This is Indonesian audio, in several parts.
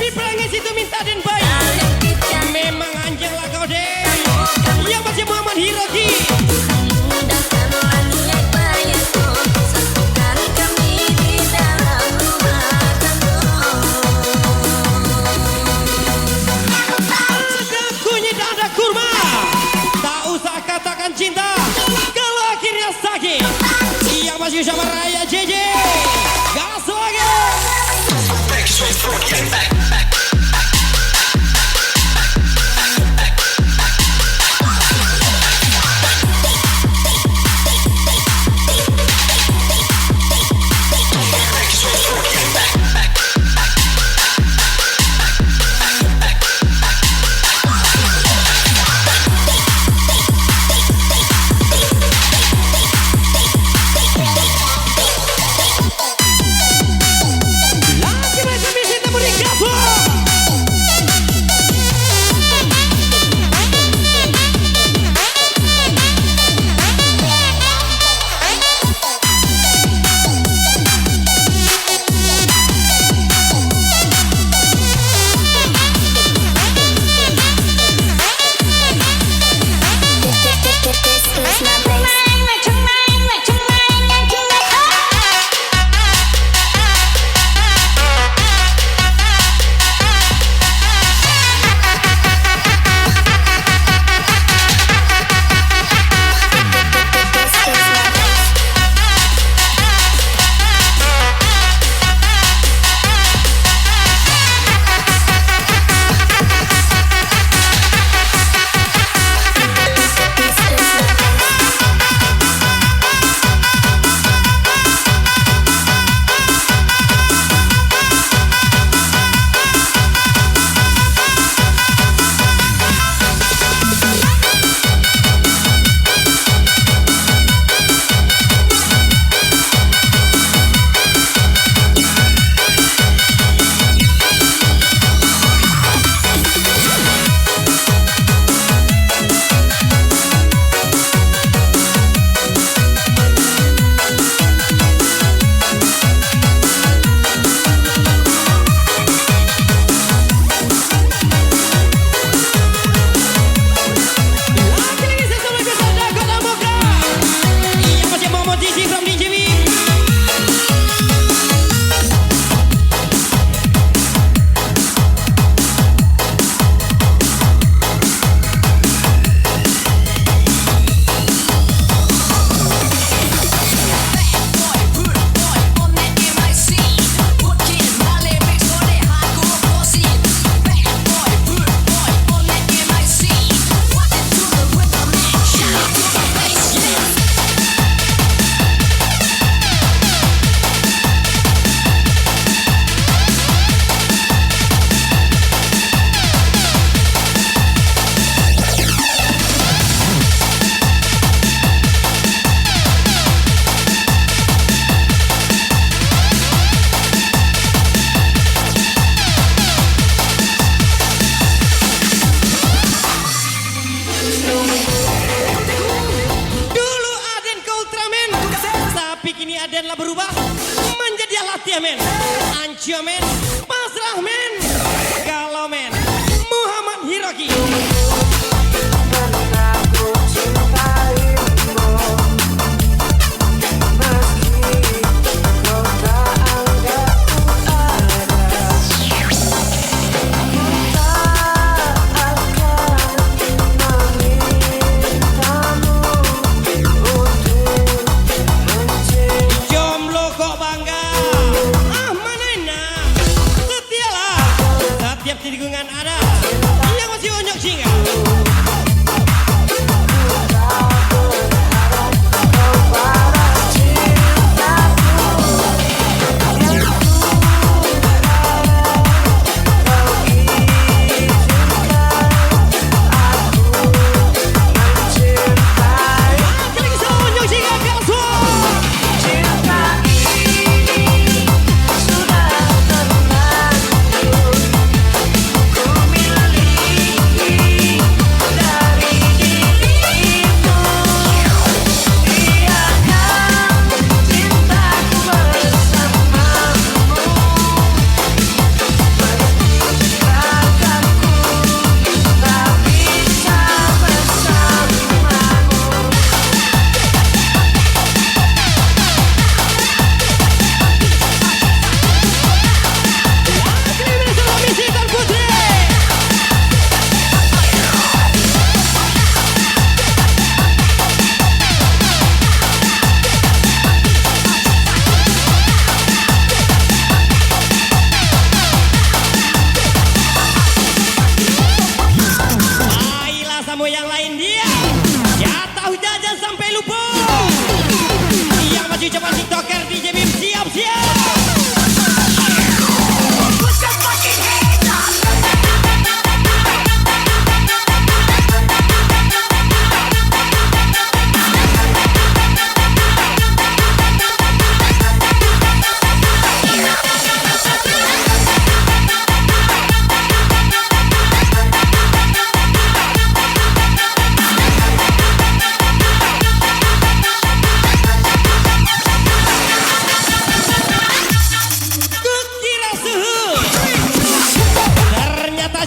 people ngisi itu minta dan baik. Memang anjing lah kau deh. Yang masih Muhammad Hiroki. Ada kunyit, ada kurma. Tak usah katakan cinta kalau akhirnya sakit. Yang masih sama Raya JJ. Gas lagi.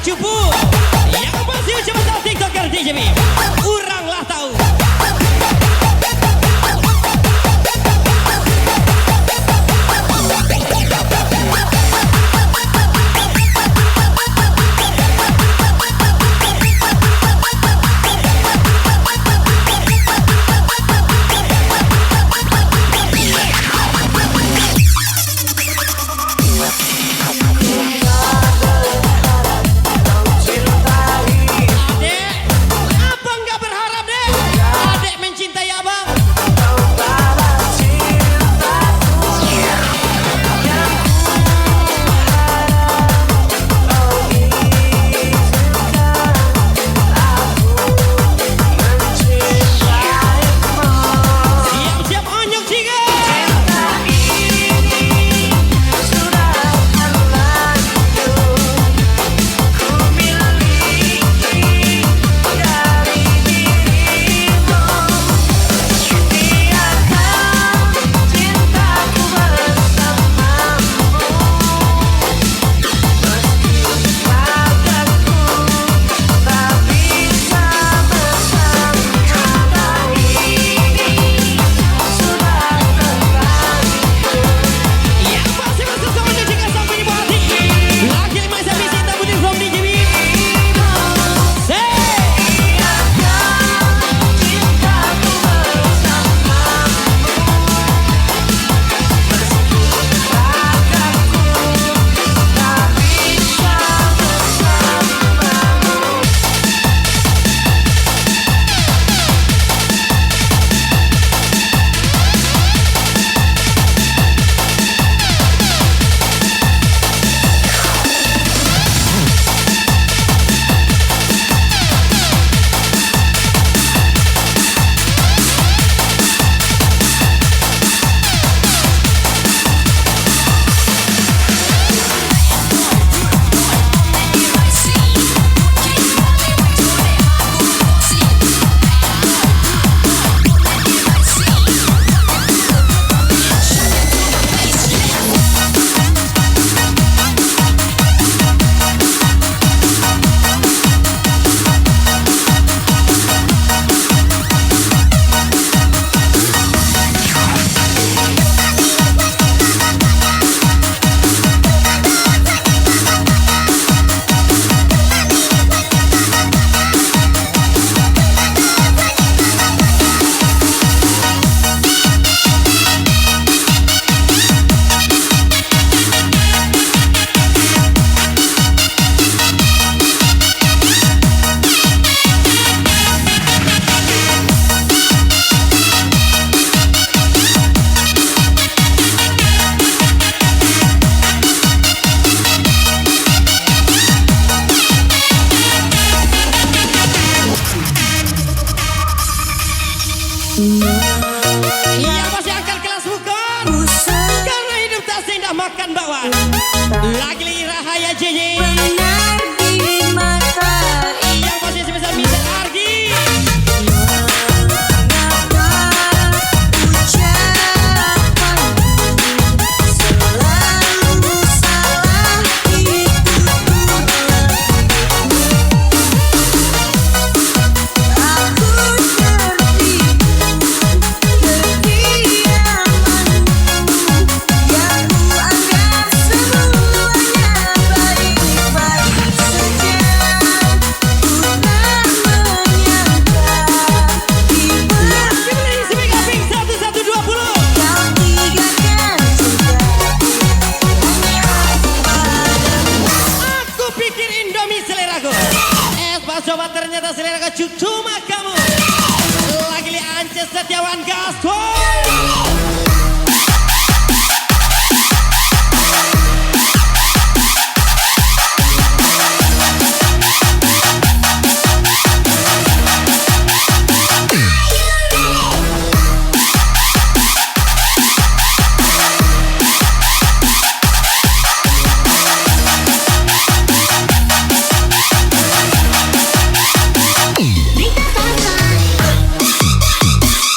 cupu. Yang masih ucap tahu TikToker DJB. Uranglah tahu. Yang masih akan kelas bukan karena hidup tak seindah makan bakwan. Lagi Rahaya JJ Benar di mata yang masih sebesar Mr. Argi. mengapa ucapanmu selalu salah hidupku aku ngerti kediamanmu yang kuanggap semuanya baik-baik saja. Ku tak menyangka di Gimana isi Mega Pink 1120. kau tinggalkan padamu. Aku pikir Indomie seleraku, pas coba ternyata seleraku cuma kamu. Lagi Ances Setiawan Gaspol.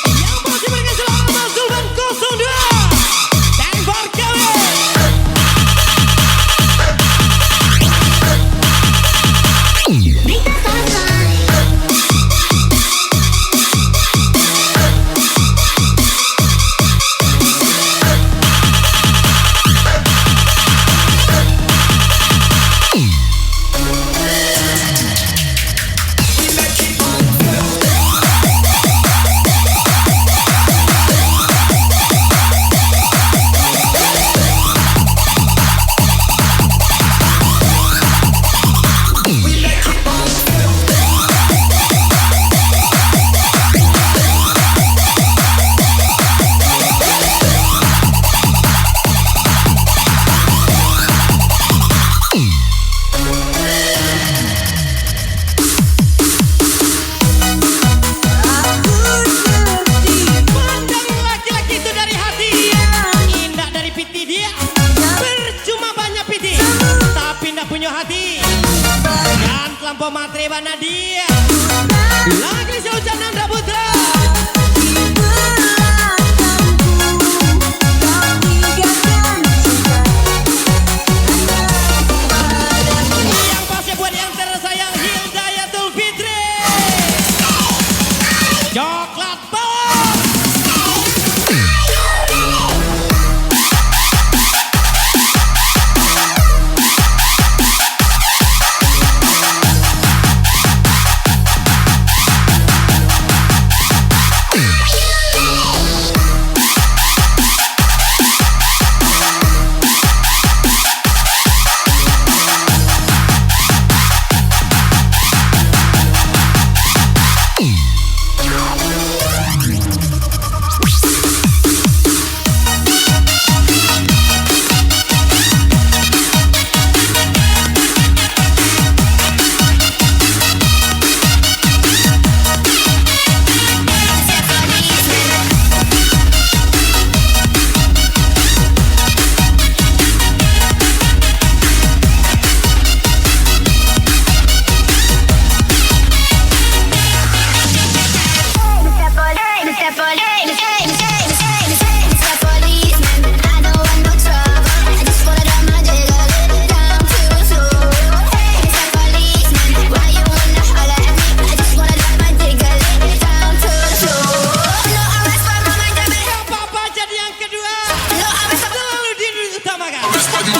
Yang masih berikan selamat Mas Zulfan 0. pematri Nadia. Lagi Hujan Nanda Putra. Di belakangku kau tinggalkan cinta padamu. Yang pasti buat yang tersayang Hildayatul Fitri. Coklat Bawang.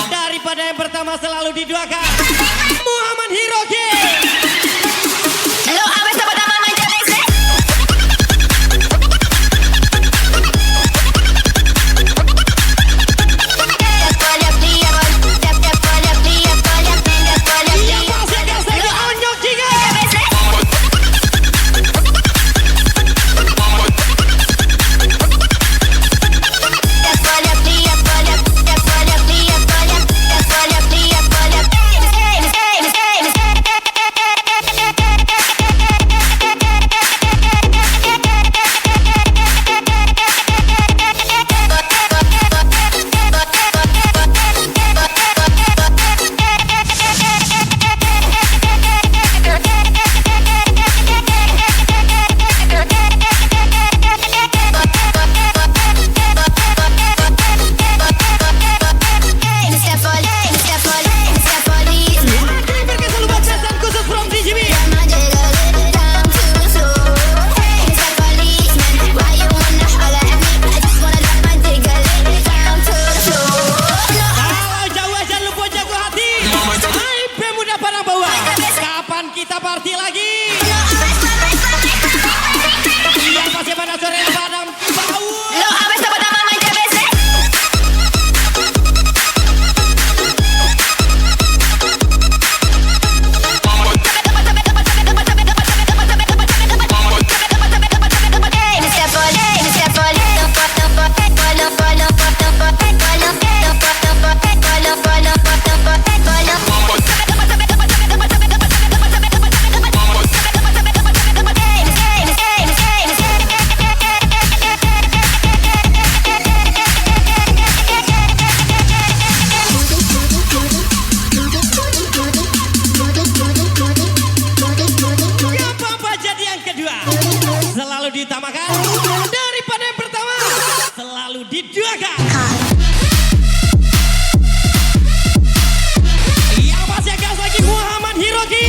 Daripada yang pertama selalu diduakan Muhammad Hiroki. Lo abis dapat nama manja bese. Yang pasti kasih ke Onyok juga. Kita party lagi. Yang pasti pada sore Padang Bau. Lo abis dapat nama manja bese. Selalu diutamakan daripada yang pertama selalu diduakan. Yang pasti gas lagi Muhammad Hiroki.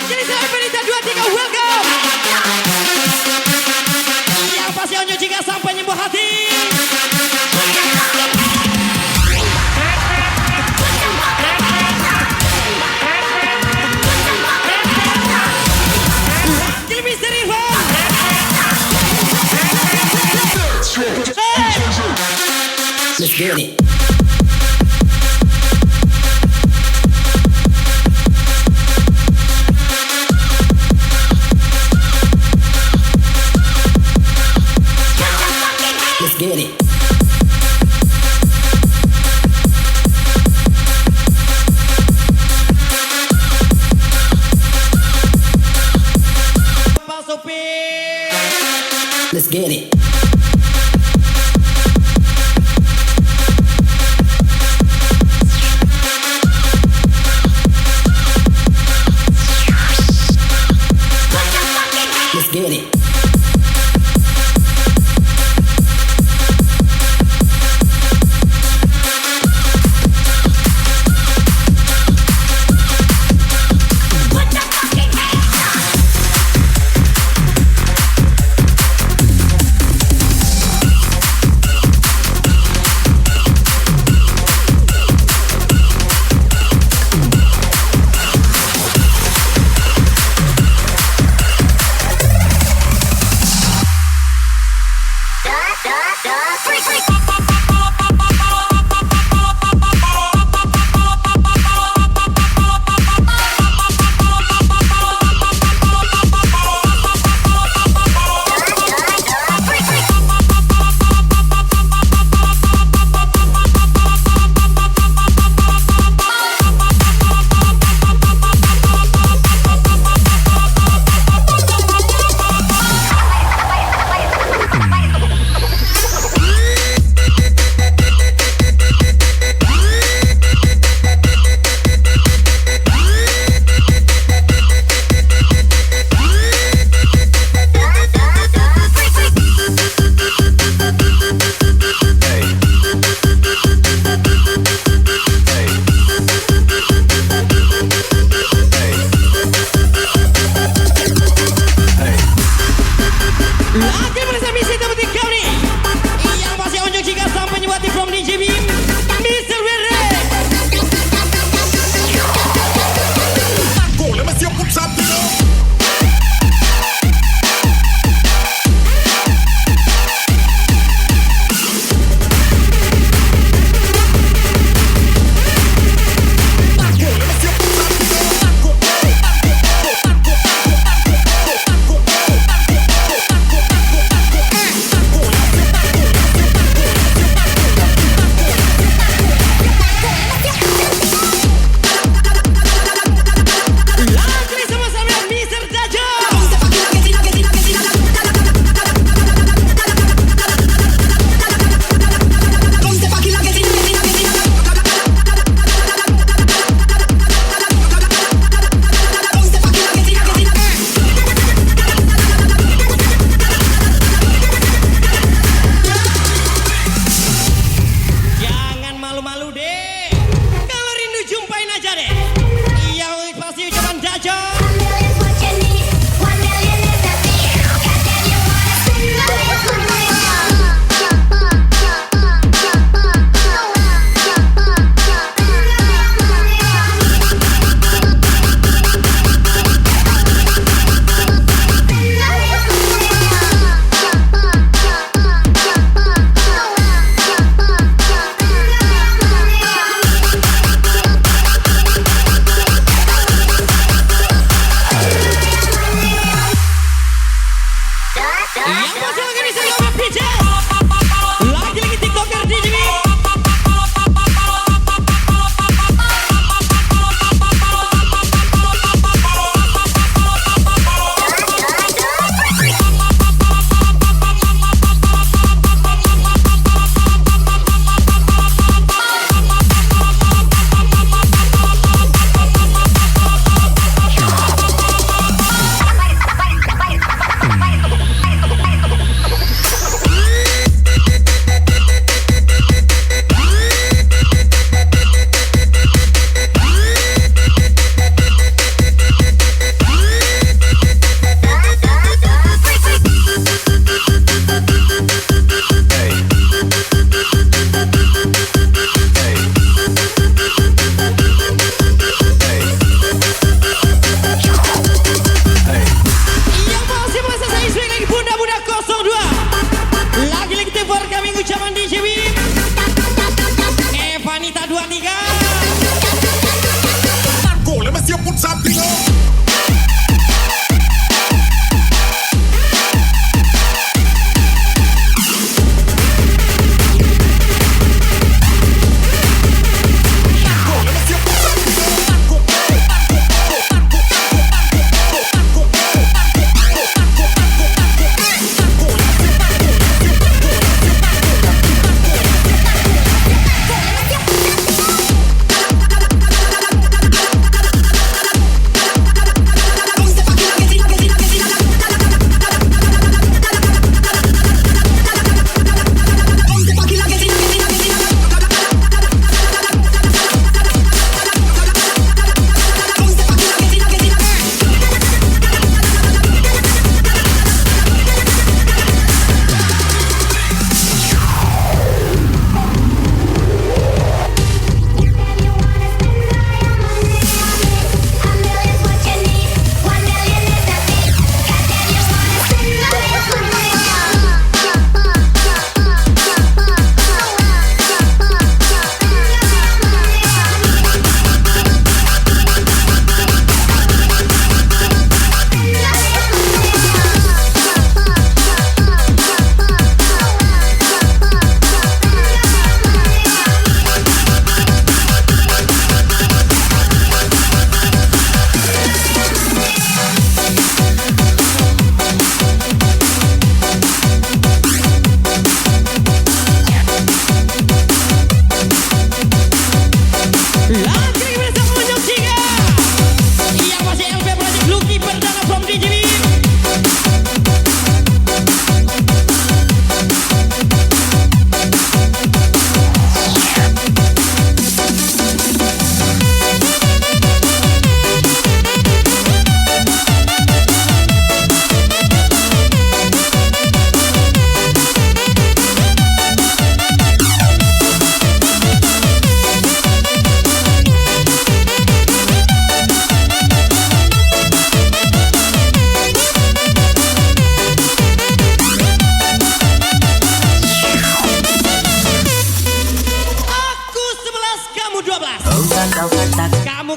Jadi saya Benita 23 welcome. Yang pasti Onyo jika sampai nyembuh hati. Wakil Misteri Irfan. Let's get it. Let's get it. Let's get it. Let's get it.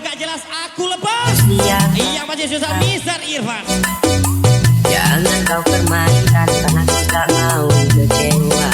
gak jelas aku lepas. Yang masih susah Mister Irfan. Jangan kau permainkan karena aku tak mau kecewa.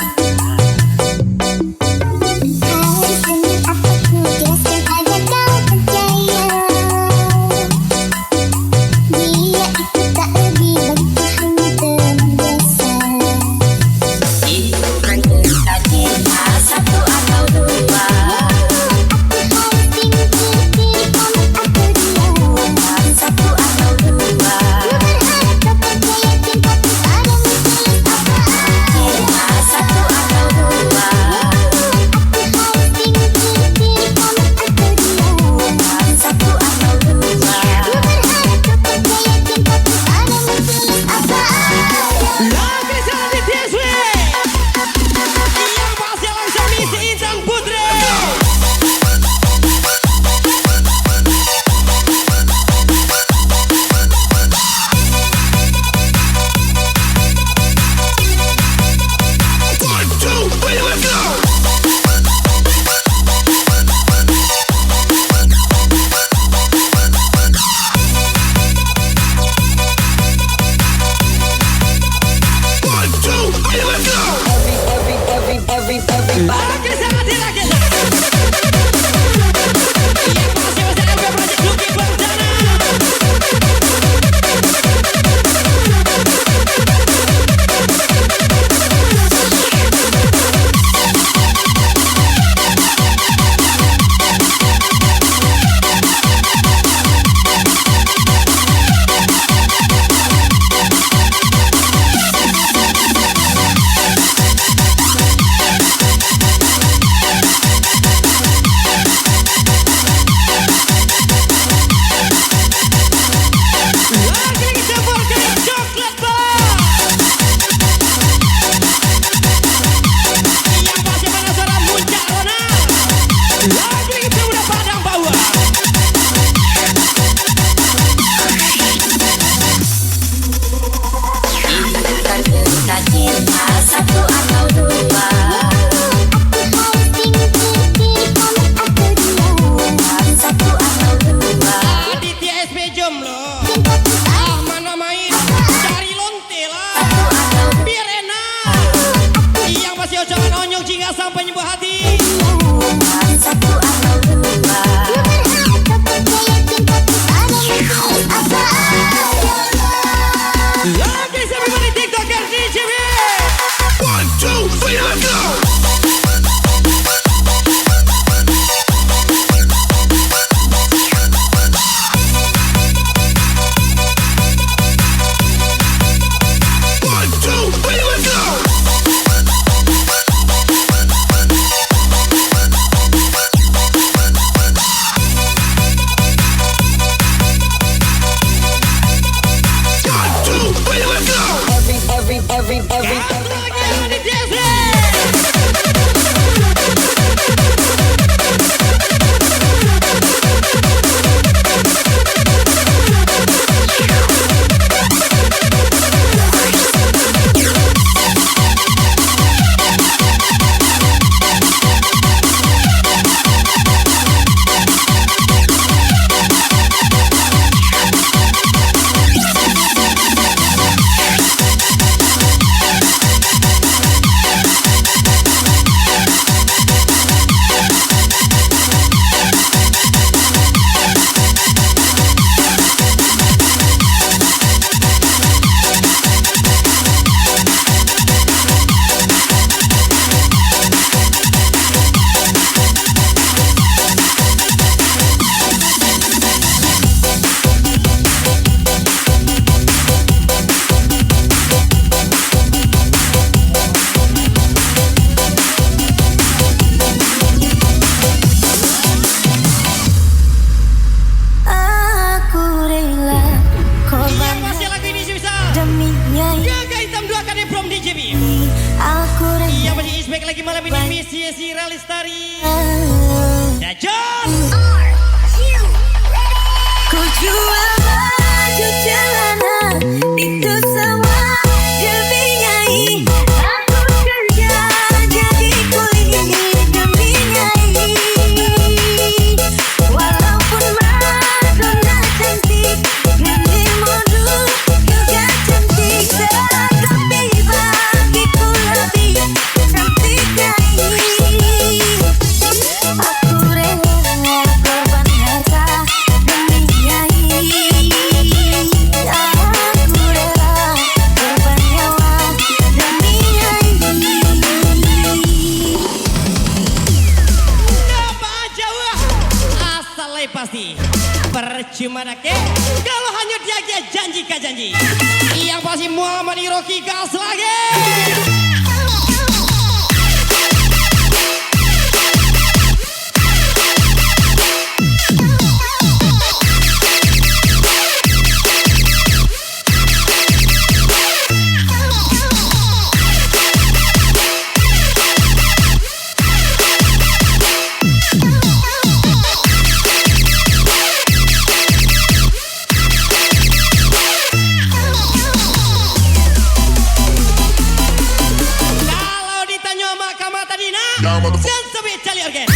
lagi malam ini Miss Yesi Ralistari dan John. Ku jual baju celana itu semua demi nyai. Aku kerja jadi kuli demi nyai. Walaupun pasti percuma dake kalau hanya dia janji ka janji. Yang pasti Muhammad Hiroki gas lagi. Dan sampai cali organ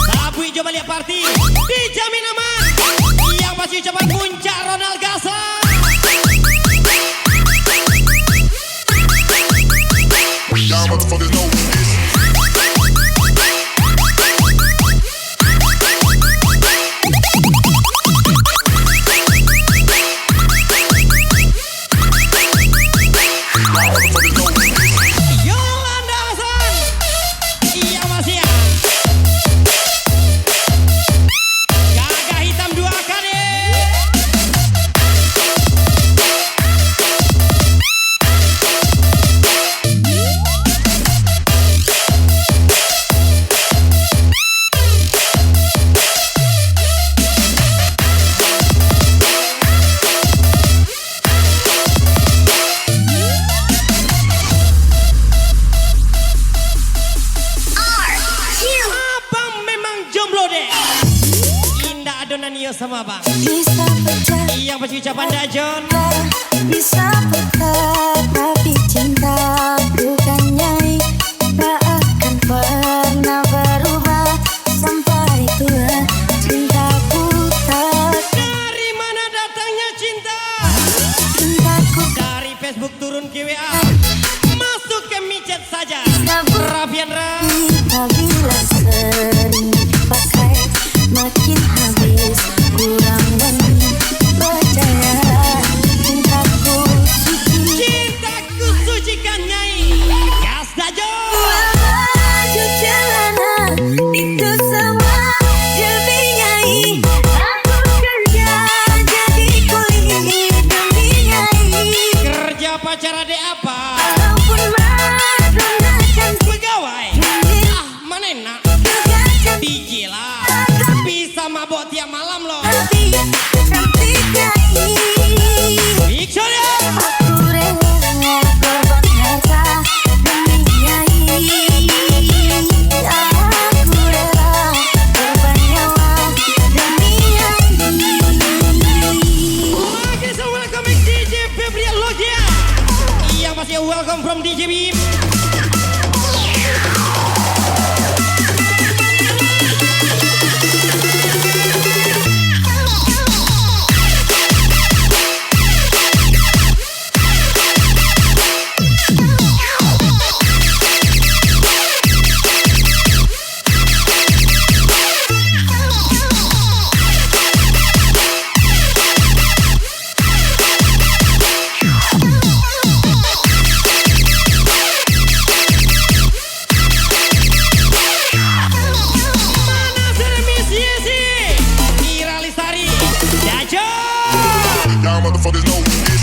Sabu hijau balik party dijamin aman. Yang pasti ucapan puncak Ronald Gasa. Sama bang bisa pecah, yang pasti ucapan Dajon bisa pecah, tapi cinta bukannya tak akan pernah berubah sampai tua. Cintaku tak. Dari mana datangnya cinta? Cintaku Dari Facebook turun ke WA, masuk ke micet saja. Rapian rap kita bila sering pakai makin habis. Kurang berani percaya cintaku suci. Cintaku suci kan nyai. Gas Dajon. Baju celana itu semua demi nyai. Aku kerja jadi kuli demi nyai. Kerja pacar adek apa? Walaupun madonna cantik Pegawai. Mana enak? juga cantik, DJ lah. Bisa mabok tiap malam loh. cantik nyai. Big show ya. Aku rela korban harta demi nyai. Aku rela korban nyawa demi nyai. Oke, assalamualaikum DJ Febrian Logia. Yang pasti welcome from DJ Bim. Motherfuckers know this.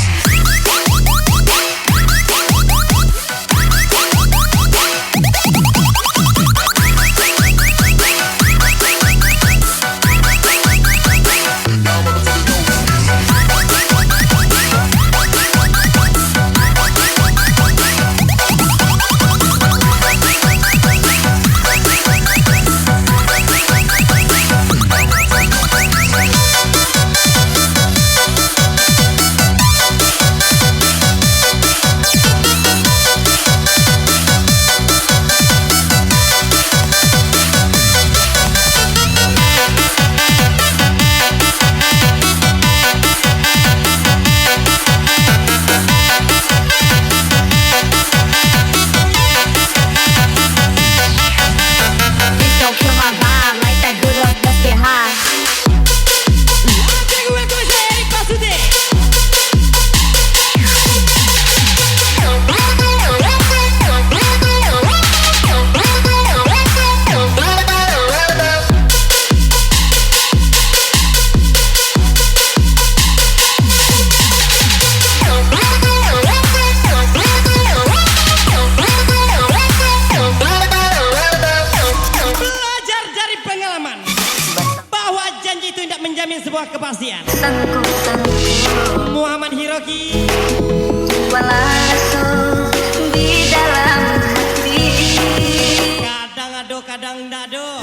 menjamin sebuah kepastian. Tengku-tengku Muhammad Hiroki Walau di dalam hati. kadang ado kadang dado,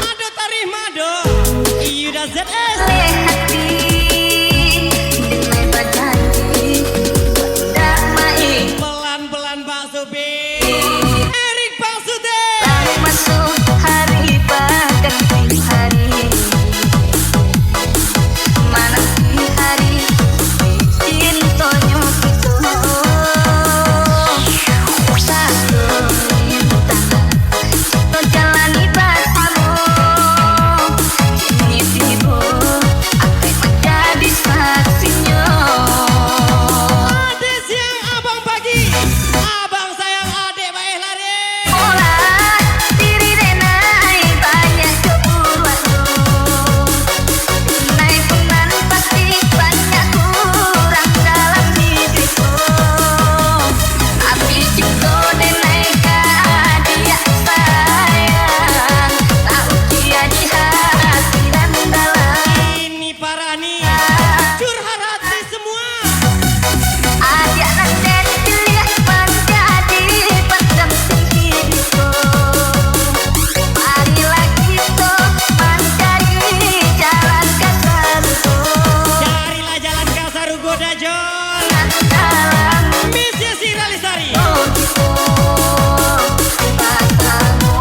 ado tarih mado Yuda ZS. Oleh hati dengan berjanji damai. Pelan-pelan Pak Subi Erik Pak Sude. Lalu masuk hari berganti hari. Mana si hari cintonya itu. Satu minta kita jalani bersama. Kini tiba akan menjadi saksinya. Ade siang abang pagi, abang sayang adek baik lari. Olah diri denai banyak keburuanku. Naik penan pasti banyak kurang dalam diriku. Tapi juga denai dia sayang. Tak ukia di hati dan dalam. Ini parah nih, curhat hati semua. Adik nanti dilihat menjadi pendamping hidupku. Marilah kita mencari jalan kasarku. Carilah jalan kasar goda John. Dalam Misi si Ralisari. hidupku, pasanmu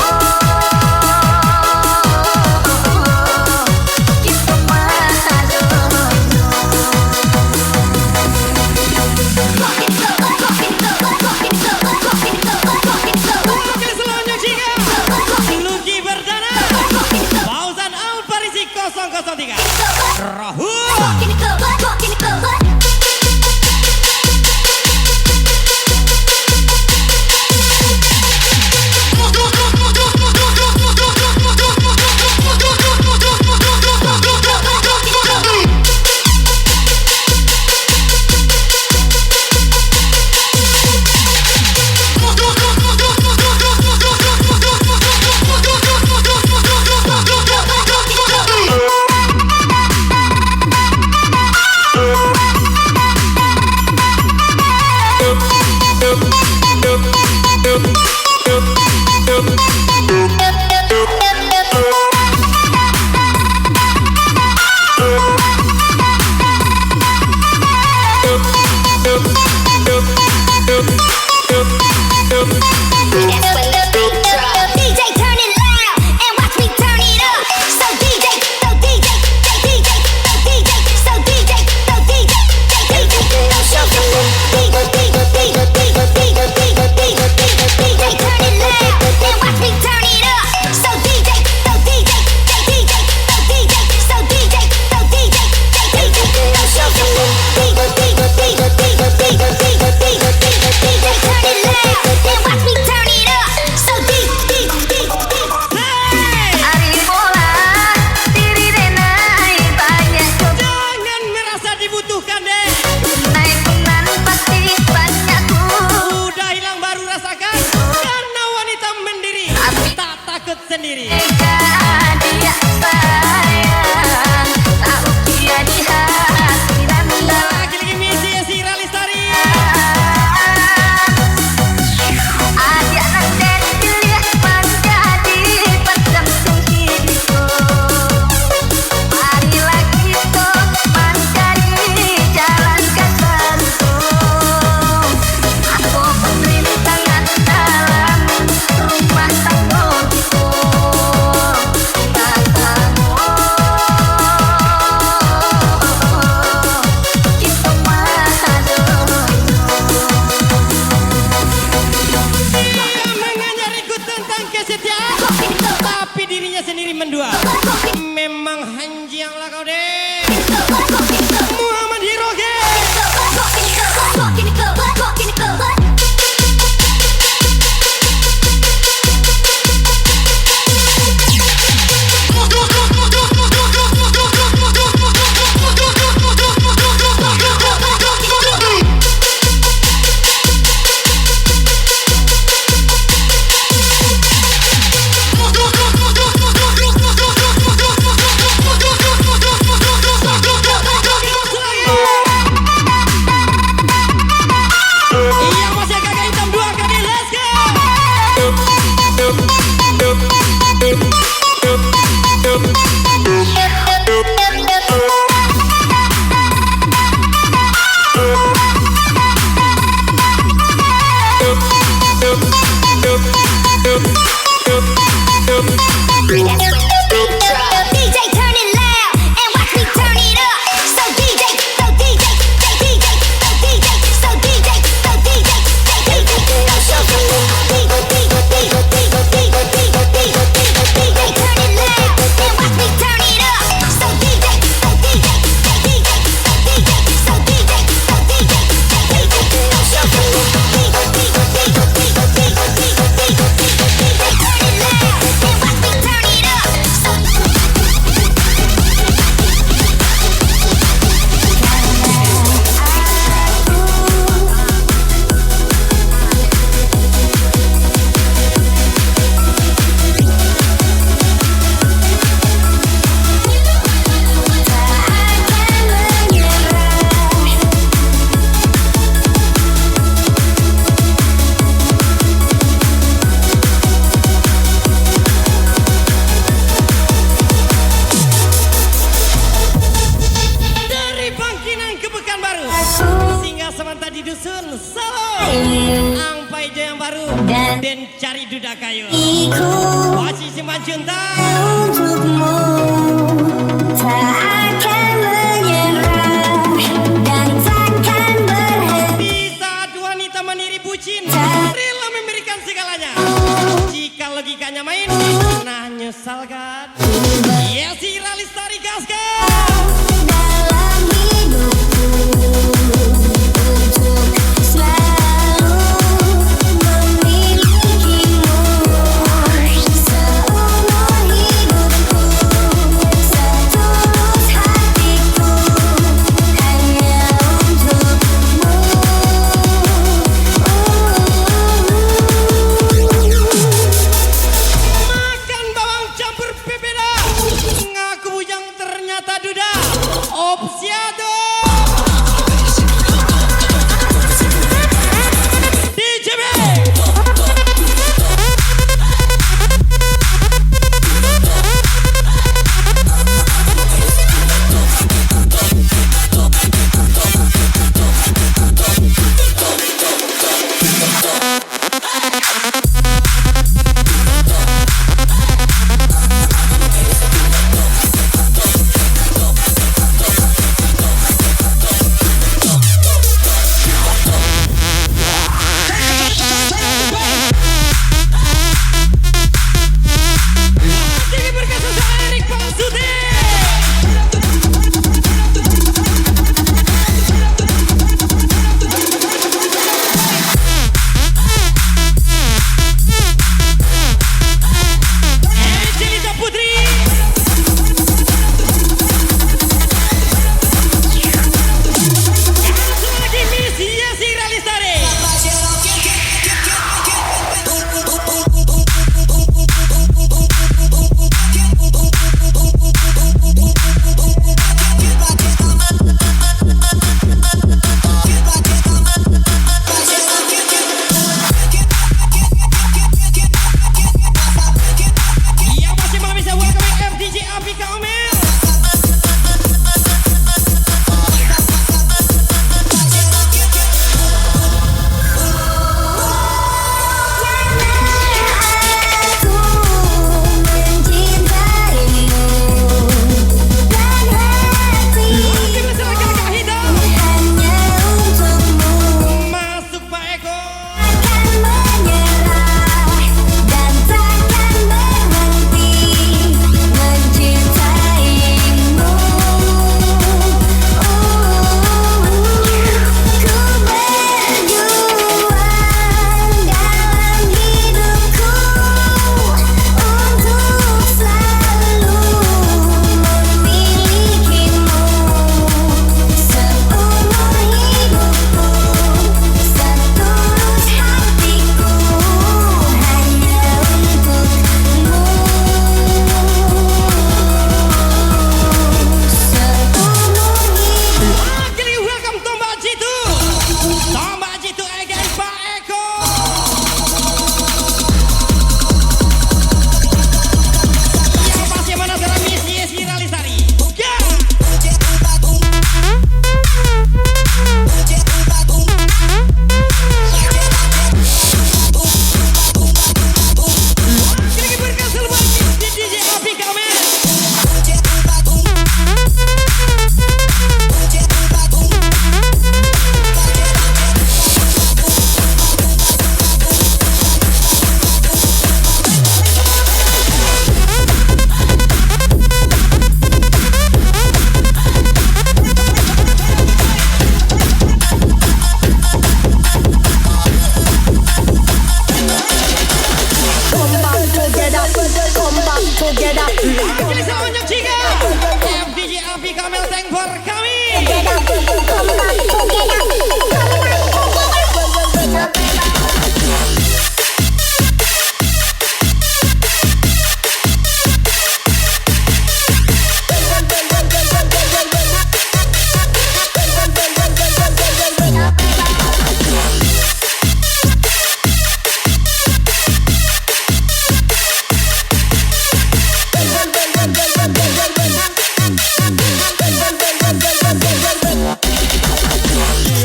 kita mahadu. Oke selanjutnya jika Lucky Berdana Fauzan Al Farisi 003 Rahul. DJ turn it loud and watch me turn it up. So DJ, so DJ, DJ, so DJ, so DJ, so DJ, DJ, so show you. DJ, DJ, DJ, DJ, DJ, DJ, DJ, DJ turn it loud and watch me turn it up. So DJ, so DJ, DJ, so DJ, so DJ, so DJ, DJ, so show you. DJ, DJ, DJ, DJ, DJ, DJ, DJ turn it loud and watch me turn it up. So Hari bola diri denai banyak Jangan merasa dibutuhkan deh. naik penan pasti banyak Udah hilang baru rasakan. Karena wanita mendiri tak takut sendiri. dia sayang. Tak ukia di hati dan dalam. Lagi-lagi misi si Ralisari. Adik nanti dilihat menjadi pendamping hidupku. Marilah kita mencari jalan kasarku. Aku pemerintahan dalam rumah tangga kita. dusun Solo Angpai yang baru dan cari duda kayu masih simpan cinta untukmu tak akan menyerah dan takkan berhenti. di saat wanita meniri bucin rela memberikan segalanya jika logikanya main nah nyesal kan Yesi Ralistari gaskan Dalam hidupku untuk selalu memilikimu seumur hidupku setulus hatiku hanya untukmu. makan bawang campur pepeda ngaku bujang ternyata duda opsiado DJB Jadi berkasih Erik Pangsuti Jelita Putri langsung lagi Miss Yesi Ralistari yang masih belum bisa welcome FDJ Apika Omel Aku mencintaimu dan hati lagi bersama kakak hitam hanya untukmu masuk Pak Eko akan menyerah dan takkan berhenti mencintaimu. Ku berjuang dalam hidupku untuk selalu memilikimu seumur hidupku setulus hatiku hanya untukmu seumur hidup. lagi welcome Tombak Jitu again Pak Eko yang pasti mana sekarang Miss Yesi Ralistari lagi berkasih lagi di DJ Apika Omel Jadi semuanya jika FDJ Apika Omel thank for kami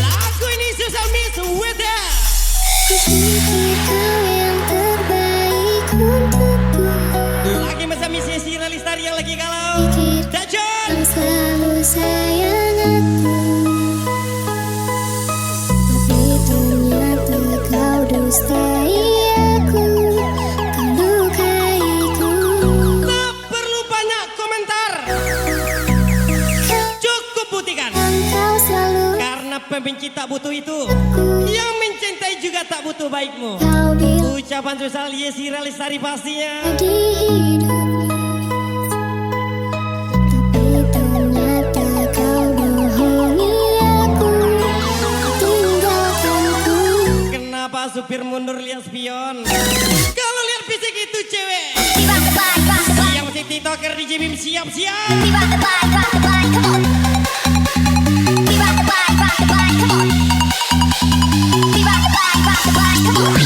Lagu ini sosial media sayang aku, tapi ternyata kau dustai aku, kau lukaiku. Tak perlu banyak komentar, cukup buktikan. Kau selalu Karena pembenci tak butuh itu, yang mencintai juga tak butuh baikmu. kau bilang Ucapan sosial Yesi Lestari pastinya. di hidupku, tapi ternyata kau bohongi aku, tinggalkanku. Kenapa supir mundur lihat spion? Kalau lihat fisik itu cewek, We rock the bike, rock the bike, yang masih tiktoker di Jibim siap-siap. we rock the bike, come on. We rock the bike, come on. We rock the bike, come on.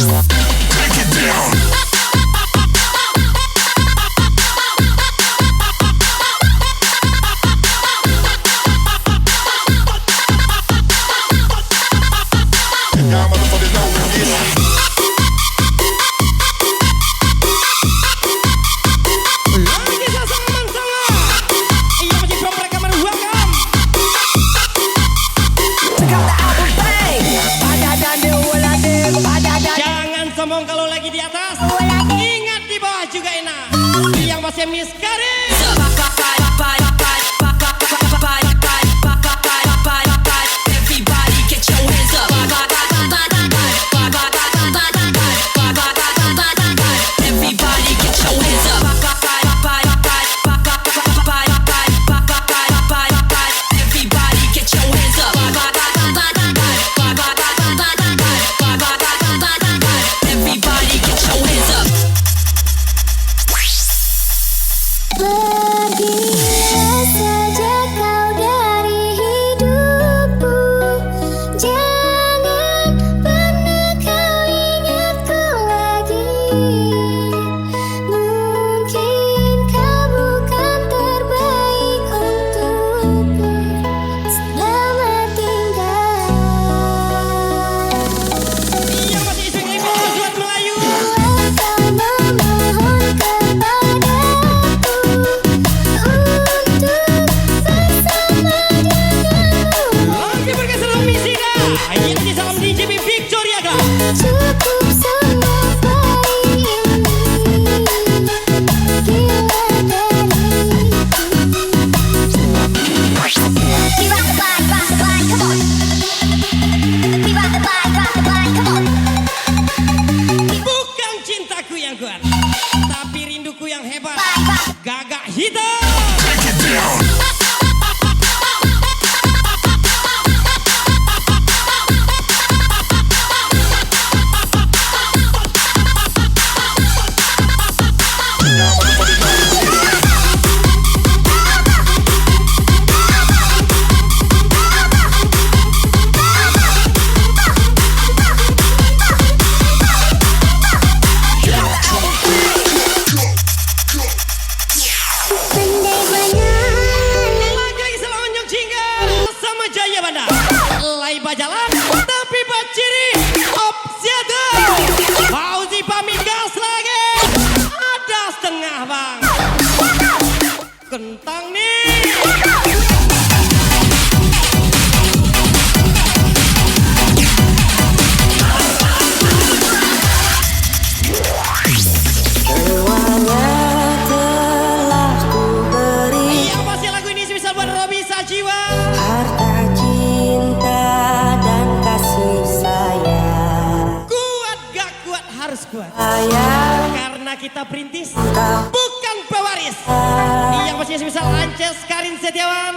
Lagi sasaman sama, yang masih belum rekaman welcome. Jangan sombong kalau lagi di atas, ingat di bawah juga enak. Yang masih miskari, Everybody get your hands up. Everybody get your hands up. Everybody get your hands up. Everybody get your hands up. Pergilah saja kau dari hidupku, jangan pernah kau ingatku lagi. Mungkin kau bukan terbaik untukku. Selamat tinggal. yang masih iseng ikut buat Melayu. Kau memohon kepadaku untuk bersama denganmu. Lagi bergeser misi dah. Yang di salam di JB Victoria dah. Cukup semua bayi ini gila dariku. We rock the bike, come on. We rock the bike, come on. Bukan cintaku yang kuat, tapi rinduku yang hebat. Gagak hitam. Lagi salah unjuk jingga sama Jaya Banda. Lai bajalan tapi baciri opsiada. Fauzi pamit gas lagi. Ada setengah bang. Kentang nih. Semuanya telah ku beri, Yang pasti lagu ini bisa buat Robi Sajiwa. harta, cinta, dan kasih sayang. Kuat gak kuat harus kuat. Sayang Karena kita perintis kau bukan pewaris. Yang pasti misal Ances Karin Setiawan.